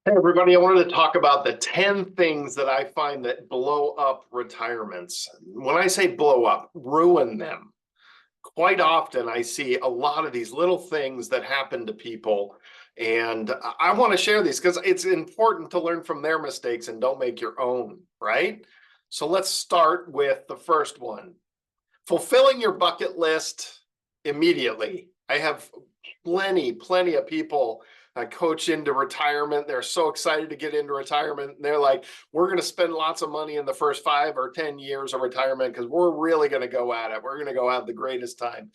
Hey everybody, I wanted to talk about the 10 things that I find that blow up retirements. When I say blow up, ruin them. Quite often I see a lot of these little things that happen to people, and I want to share these because it's important to learn from their mistakes and don't make your own, right? So let's start with the first one. Fulfilling your bucket list immediately. I have plenty of people I coach into retirement. They're so excited to get into retirement. And they're like, we're going to spend lots of money in the first 5 or 10 years of retirement because we're really going to go at it. We're going to go have the greatest time.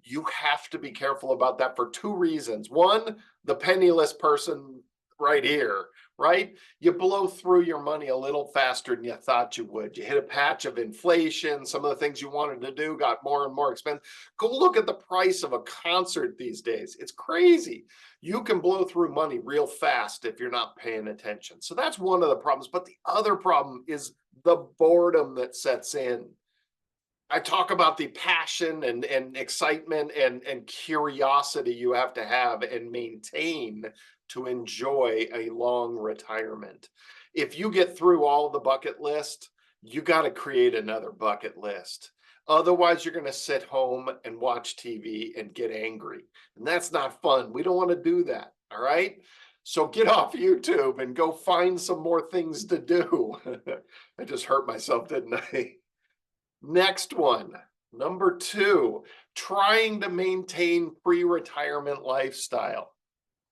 You have to be careful about that for two reasons. One, the penniless person right here, right? You blow through your money a little faster than you thought you would. You hit a patch of inflation. Some of the things you wanted to do got more and more expensive. Go look at the price of a concert these days. It's crazy. You can blow through money real fast if you're not paying attention. So that's one of the problems. But the other problem is the boredom that sets in. I talk about the passion and excitement and curiosity you have to have and maintain to enjoy a long retirement. If you get through all the bucket list, you got to create another bucket list. Otherwise, you're going to sit home and watch TV and get angry. And that's not fun. We don't want to do that. All right. So get off YouTube and go find some more things to do. I just hurt myself, didn't I? Next one, number two, trying to maintain pre-retirement lifestyle.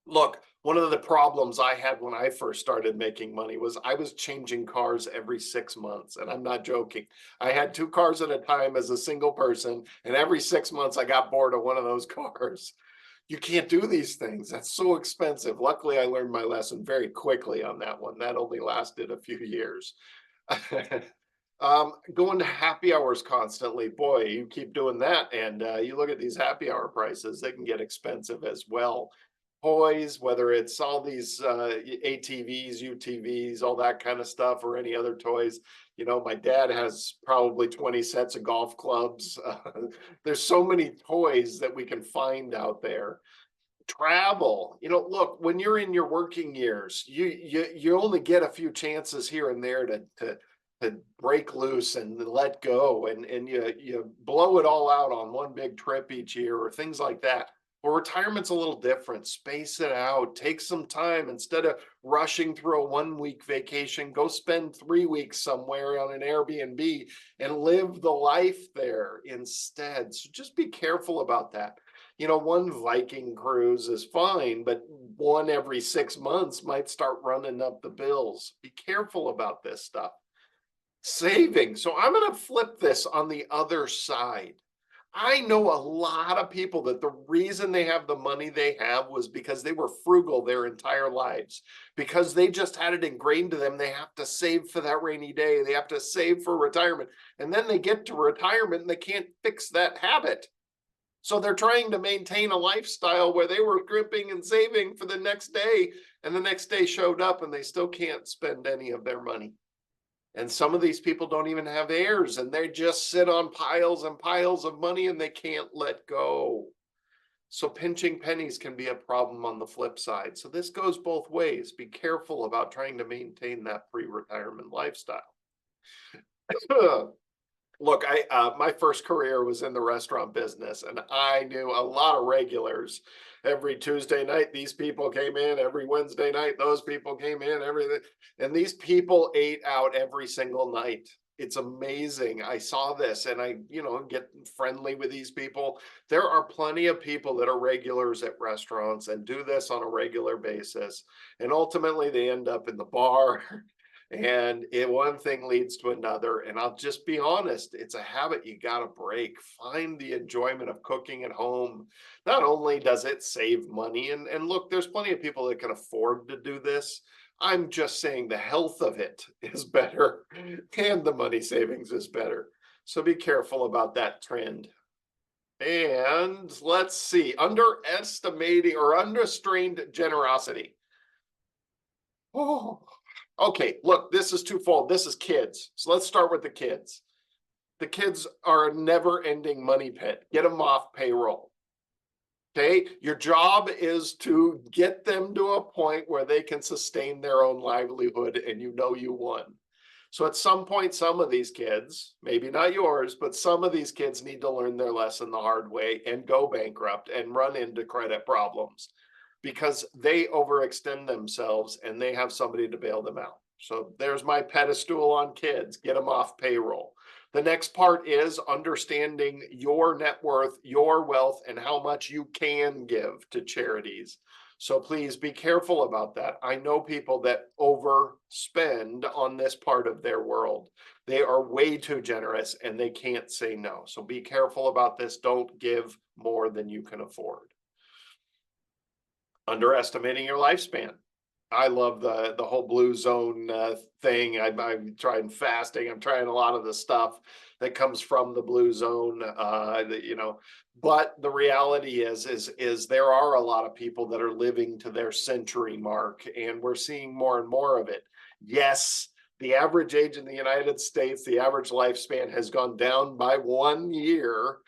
Look, one of the problems I had when I first started making money was I was changing cars every 6 months, and I'm not joking. I had two cars at a time as a single person, and every 6 months I got bored of one of those cars. You can't do these things. That's so expensive. Luckily, I learned my lesson very quickly on that one. That only lasted a few years. Going to happy hours constantly. Boy, you keep doing that, and you look at these happy hour prices, they can get expensive as well. Toys, whether it's all these ATVs, UTVs, all that kind of stuff, or any other toys. You know, my dad has probably 20 sets of golf clubs. There's so many toys that we can find out there. Travel, look, when you're in your working years, you only get a few chances here and there to break loose and let go, and you blow it all out on one big trip each year or things like that. Well, retirement's a little different. Space it out, take some time. Instead of rushing through a 1 week vacation, go spend 3 weeks somewhere on an Airbnb and live the life there instead. So just be careful about that. One Viking cruise is fine, but one every 6 months might start running up the bills. Be careful about this stuff. Saving. So I'm going to flip this on the other side. I know a lot of people that the reason they have the money they have was because they were frugal their entire lives, because they just had it ingrained to them. They have to save for that rainy day. They have to save for retirement. And then they get to retirement and they can't fix that habit. So they're trying to maintain a lifestyle where they were gripping and saving for the next day, and the next day showed up and they still can't spend any of their money. And some of these people don't even have heirs, and they just sit on piles and piles of money and they can't let go. So pinching pennies can be a problem on the flip side. So this goes both ways. Be careful about trying to maintain that pre-retirement lifestyle. Look, my first career was in the restaurant business, and I knew a lot of regulars. Every Tuesday night, these people came in. Every Wednesday night, those people came in. Everything, and these people ate out every single night. It's amazing. I saw this, and I, get friendly with these people. There are plenty of people that are regulars at restaurants and do this on a regular basis, and ultimately they end up in the bar. And one thing leads to another. And I'll just be honest, it's a habit you got to break. Find the enjoyment of cooking at home. Not only does it save money, and look, there's plenty of people that can afford to do this. I'm just saying the health of it is better and the money savings is better. So be careful about that trend. And let's see, underestimating or unrestrained generosity. Oh, okay, look, this is twofold. This is kids. So let's start with the kids. The kids are a never-ending money pit. Get them off payroll. Okay, your job is to get them to a point where they can sustain their own livelihood, and you know you won. So at some point, some of these kids, maybe not yours, but some of these kids need to learn their lesson the hard way and go bankrupt and run into credit problems because they overextend themselves and they have somebody to bail them out. So there's my pedestal on kids, get them off payroll. The next part is understanding your net worth, your wealth, and how much you can give to charities. So please be careful about that. I know people that overspend on this part of their world. They are way too generous and they can't say no. So be careful about this. Don't give more than you can afford. Underestimating your lifespan. I love the whole blue zone thing. I'm trying fasting. I'm trying a lot of the stuff that comes from the blue zone. But the reality is there are a lot of people that are living to their century mark, and we're seeing more and more of it. Yes, the average age in the United States, the average lifespan has gone down by 1 year.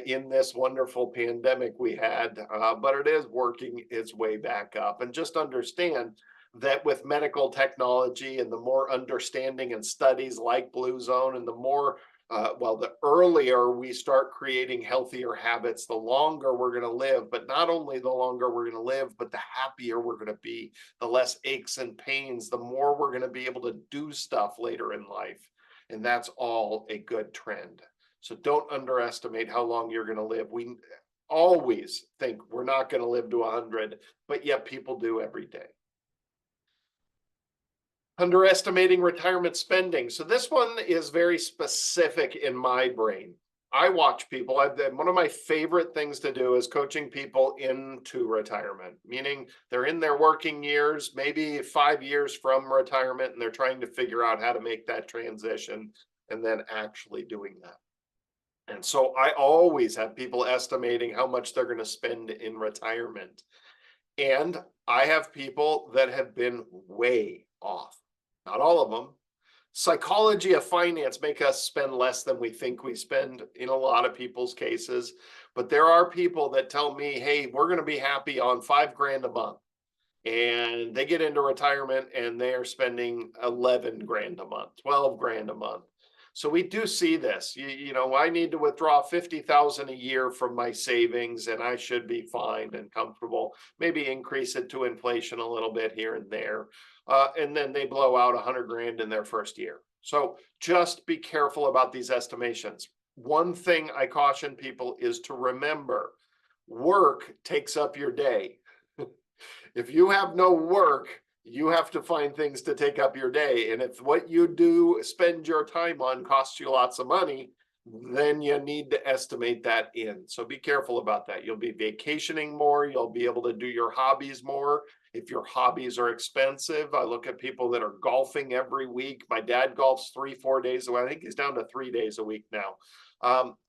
In this wonderful pandemic we had, but it is working its way back up. And just understand that with medical technology and the more understanding and studies like Blue Zone, and the more, the earlier we start creating healthier habits, the longer we're going to live. But not only the longer we're going to live, but the happier we're going to be, the less aches and pains, the more we're going to be able to do stuff later in life. And that's all a good trend. So don't underestimate how long you're going to live. We always think we're not going to live to 100, but yet people do every day. Underestimating retirement spending. So this one is very specific in my brain. I watch people. One of my favorite things to do is coaching people into retirement, meaning they're in their working years, maybe 5 years from retirement, and they're trying to figure out how to make that transition and then actually doing that. And so I always have people estimating how much they're going to spend in retirement. And I have people that have been way off. Not all of them. Psychology of finance make us spend less than we think we spend in a lot of people's cases. But there are people that tell me, hey, we're going to be happy on $5,000 a month. And they get into retirement and they are spending $11,000 a month, $12,000 a month. So we do see this. I need to withdraw $50,000 a year from my savings, and I should be fine and comfortable. Maybe increase it to inflation a little bit here and there, and then they blow out $100,000 in their first year. So just be careful about these estimations. One thing I caution people is to remember: work takes up your day. If you have no work, you have to find things to take up your day. And if what you do spend your time on costs you lots of money, then you need to estimate that in. So be careful about that. You'll be vacationing more. You'll be able to do your hobbies more. If your hobbies are expensive, I look at people that are golfing every week. My dad golfs 3-4 days a week. I think he's down to 3 days a week now.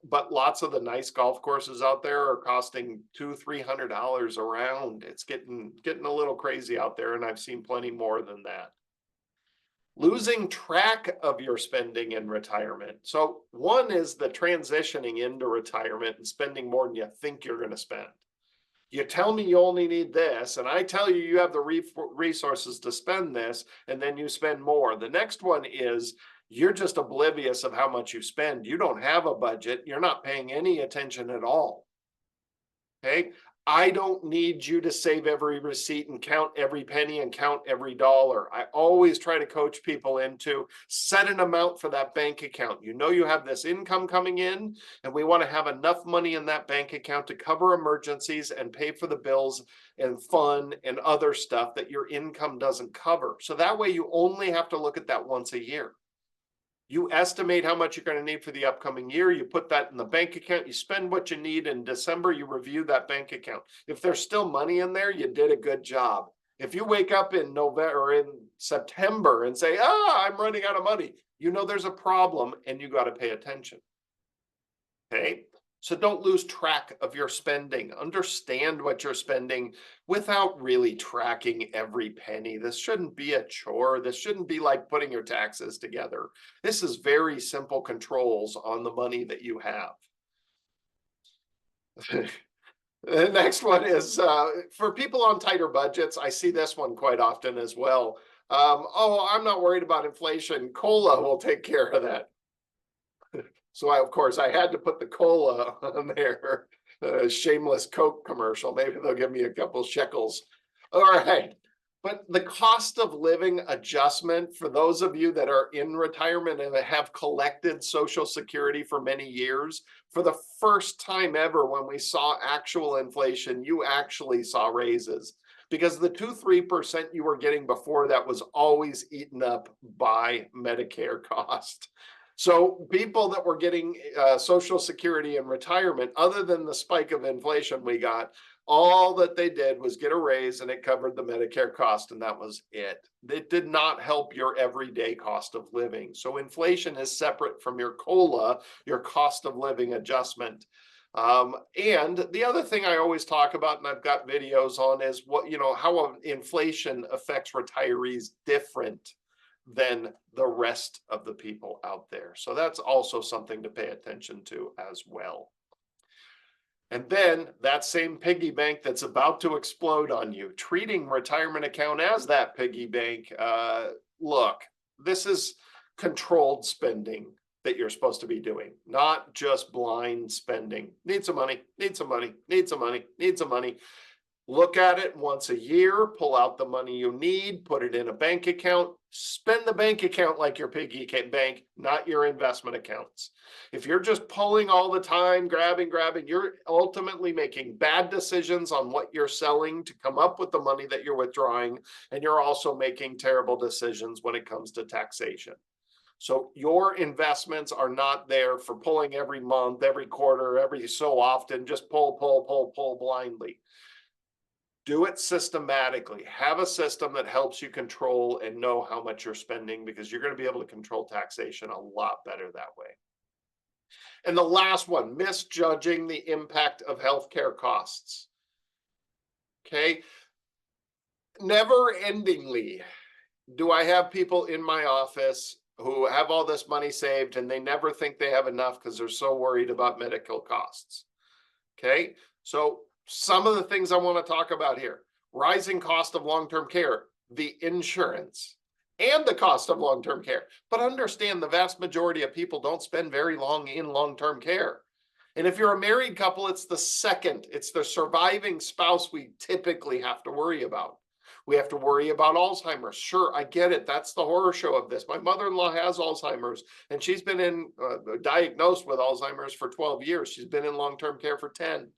But lots of the nice golf courses out there are costing $200-$300 a round. It's getting a little crazy out there, and I've seen plenty more than that. Losing track of your spending in retirement. So one is the transitioning into retirement and spending more than you think you're going to spend. You tell me you only need this, and I tell you you have the resources to spend this, and then you spend more. The next one is you're just oblivious of how much you spend. You don't have a budget. You're not paying any attention at all. Okay? I don't need you to save every receipt and count every penny and count every dollar. I always try to coach people into set an amount for that bank account. You know you have this income coming in, and we want to have enough money in that bank account to cover emergencies and pay for the bills and fun and other stuff that your income doesn't cover. So that way you only have to look at that once a year. You estimate how much you're going to need for the upcoming year. You put that in the bank account. You spend what you need in December. You review that bank account. If there's still money in there, you did a good job. If you wake up in November or in September and say, I'm running out of money, you know there's a problem and you got to pay attention. Okay? So don't lose track of your spending. Understand what you're spending without really tracking every penny. This shouldn't be a chore. This shouldn't be like putting your taxes together. This is very simple controls on the money that you have. The next one is for people on tighter budgets. I see this one quite often as well. Oh, I'm not worried about inflation. Cola will take care of that. So of course, I had to put the cola on there. Shameless Coke commercial. Maybe they'll give me a couple shekels. All right. But the cost of living adjustment for those of you that are in retirement and have collected Social Security for many years, for the first time ever, when we saw actual inflation, you actually saw raises because the 2-3% you were getting before that was always eaten up by Medicare cost. So people that were getting Social Security in retirement, other than the spike of inflation we got, all that they did was get a raise and it covered the Medicare cost, and that was it. It did not help your everyday cost of living. So inflation is separate from your COLA, your cost of living adjustment. And the other thing I always talk about, and I've got videos on, is how inflation affects retirees different than the rest of the people out there. So that's also something to pay attention to as well. And then that same piggy bank that's about to explode on you, treating retirement account as that piggy bank. Look, this is controlled spending that you're supposed to be doing, not just blind spending. Need some money, need some money, need some money, need some money. Look at it once a year, pull out the money you need, put it in a bank account, spend the bank account like your piggy bank, not your investment accounts. If you're just pulling all the time, grabbing, you're ultimately making bad decisions on what you're selling to come up with the money that you're withdrawing, and you're also making terrible decisions when it comes to taxation. So your investments are not there for pulling every month, every quarter, every so often, just pull blindly. Do it systematically. Have a system that helps you control and know how much you're spending, because you're going to be able to control taxation a lot better that way. And the last one, misjudging the impact of healthcare costs. Okay. Never endingly do I have people in my office who have all this money saved and they never think they have enough because they're so worried about medical costs. Okay. So some of the things I want to talk about here: rising cost of long-term care, the insurance, and the cost of long-term care. But understand, the vast majority of people don't spend very long in long-term care. And if you're a married couple, it's the surviving spouse we typically have to worry about. We have to worry about Alzheimer's. Sure, I get it. That's the horror show of this. My mother-in-law has Alzheimer's, and she's been diagnosed with Alzheimer's for 12 years. She's been in long-term care for 10.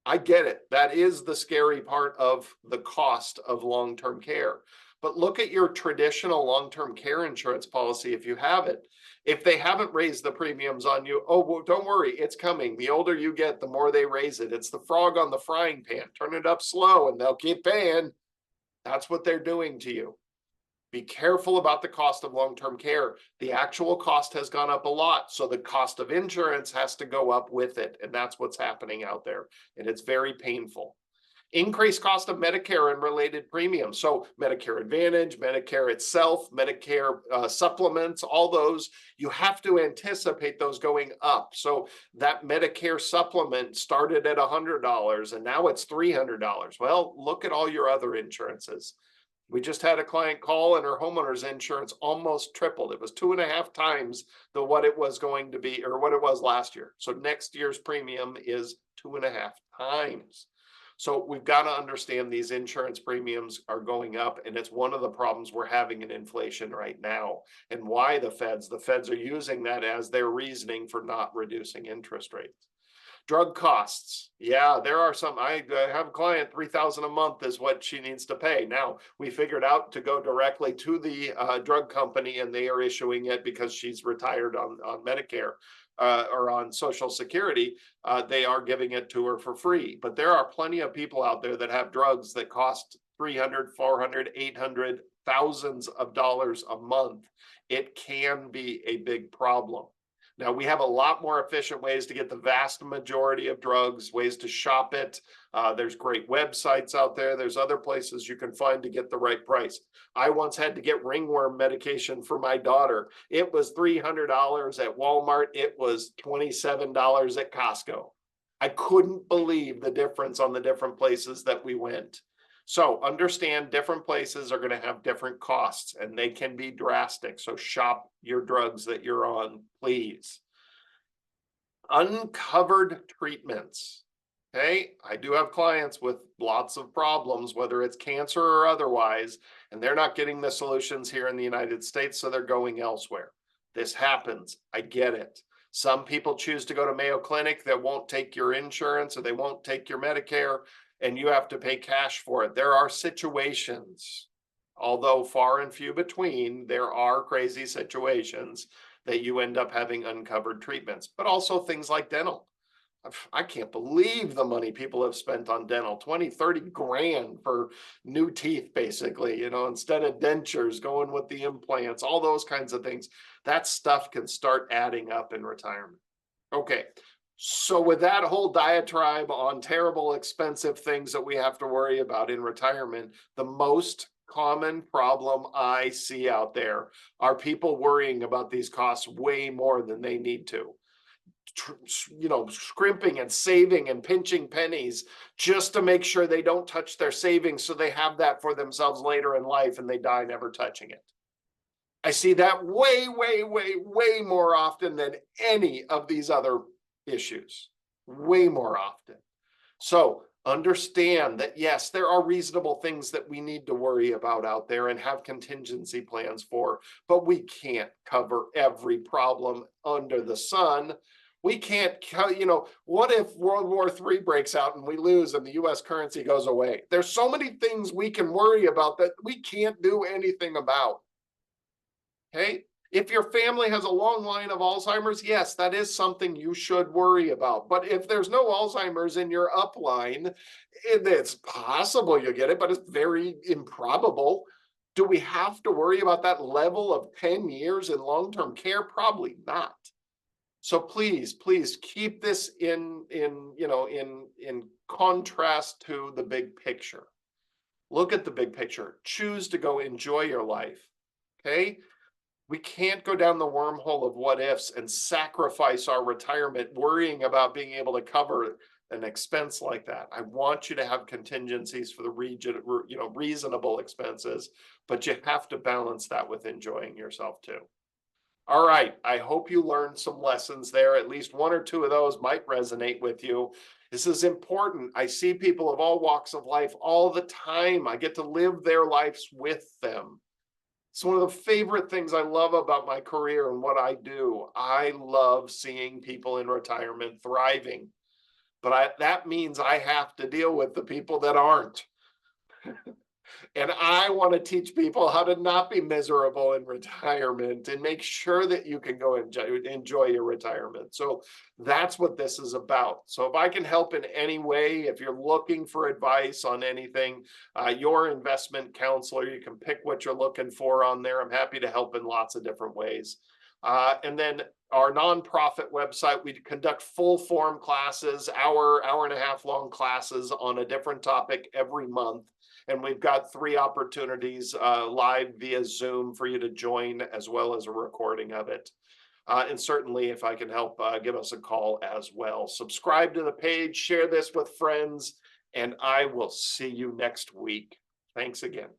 I get it. That is the scary part of the cost of long-term care. But look at your traditional long-term care insurance policy if you have it. If they haven't raised the premiums on you, oh, well, don't worry, it's coming. The older you get, the more they raise it. It's the frog on the frying pan. Turn it up slow and they'll keep paying. That's what they're doing to you. Be careful about the cost of long-term care. The actual cost has gone up a lot, so the cost of insurance has to go up with it, and that's what's happening out there, and it's very painful. Increased cost of Medicare and related premiums. So Medicare Advantage, Medicare itself, Medicare supplements, all those, you have to anticipate those going up. So that Medicare supplement started at $100 and now it's $300. Well, look at all your other insurances. We just had a client call and her homeowner's insurance almost tripled. It was 2.5 times what it was going to be, or what it was last year. So next year's premium is 2.5 times. So we've got to understand these insurance premiums are going up, and it's one of the problems we're having in inflation right now, and why the feds are using that as their reasoning for not reducing interest rates. Drug costs. Yeah, there are some. I have a client, $3,000 a month is what she needs to pay. Now, we figured out to go directly to the drug company, and they are issuing it because she's retired on Medicare or on Social Security. They are giving it to her for free. But there are plenty of people out there that have drugs that cost $300, $400, $800, thousands of dollars a month. It can be a big problem. Now, we have a lot more efficient ways to get the vast majority of drugs, ways to shop it. There's great websites out there. There's other places you can find to get the right price. I once had to get ringworm medication for my daughter. It was $300 at Walmart. It was $27 at Costco. I couldn't believe the difference on the different places that we went. So understand different places are going to have different costs and they can be drastic. So shop your drugs that you're on, please. Uncovered treatments. Okay, I do have clients with lots of problems, whether it's cancer or otherwise, and they're not getting the solutions here in the United States, so they're going elsewhere. This happens. I get it. Some people choose to go to Mayo Clinic that won't take your insurance or they won't take your Medicare, and you have to pay cash for it. There are situations, although far and few between, there are crazy situations that you end up having uncovered treatments, but also things like dental. I can't believe the money people have spent on dental, 20, 30 grand for new teeth, basically, instead of dentures, going with the implants, all those kinds of things. That stuff can start adding up in retirement. Okay, so with that whole diatribe on terrible, expensive things that we have to worry about in retirement, the most common problem I see out there are people worrying about these costs way more than they need to. Scrimping and saving and pinching pennies just to make sure they don't touch their savings so they have that for themselves later in life and they die never touching it. I see that way, way, way, way more often than any of these other issues. Way more often. So understand that, yes, there are reasonable things that we need to worry about out there and have contingency plans for, but we can't cover every problem under the sun. We can't, what if World War III breaks out and we lose and the US currency goes away? There's so many things we can worry about that we can't do anything about. Okay? If your family has a long line of Alzheimer's, yes, that is something you should worry about. But if there's no Alzheimer's in your upline, it's possible you'll get it, but it's very improbable. Do we have to worry about that level of 10 years in long-term care? Probably not. So please keep this in contrast to the big picture. Look at the big picture. Choose to go enjoy your life. Okay? We can't go down the wormhole of what ifs and sacrifice our retirement worrying about being able to cover an expense like that. I want you to have contingencies for the reasonable expenses, but you have to balance that with enjoying yourself too. All right, I hope you learned some lessons there. At least one or two of those might resonate with you. This is important. I see people of all walks of life all the time. I get to live their lives with them. It's one of the favorite things I love about my career and what I do. I love seeing people in retirement thriving, but that means I have to deal with the people that aren't. And I want to teach people how to not be miserable in retirement and make sure that you can go enjoy your retirement. So that's what this is about. So if I can help in any way, if you're looking for advice on anything, your investment counselor, you can pick what you're looking for on there. I'm happy to help in lots of different ways. And then our nonprofit website, we conduct full form classes, hour and a half long classes on a different topic every month. And we've got 3 opportunities live via Zoom for you to join, as well as a recording of it. And certainly, if I can help, give us a call as well. Subscribe to the page, share this with friends, and I will see you next week. Thanks again.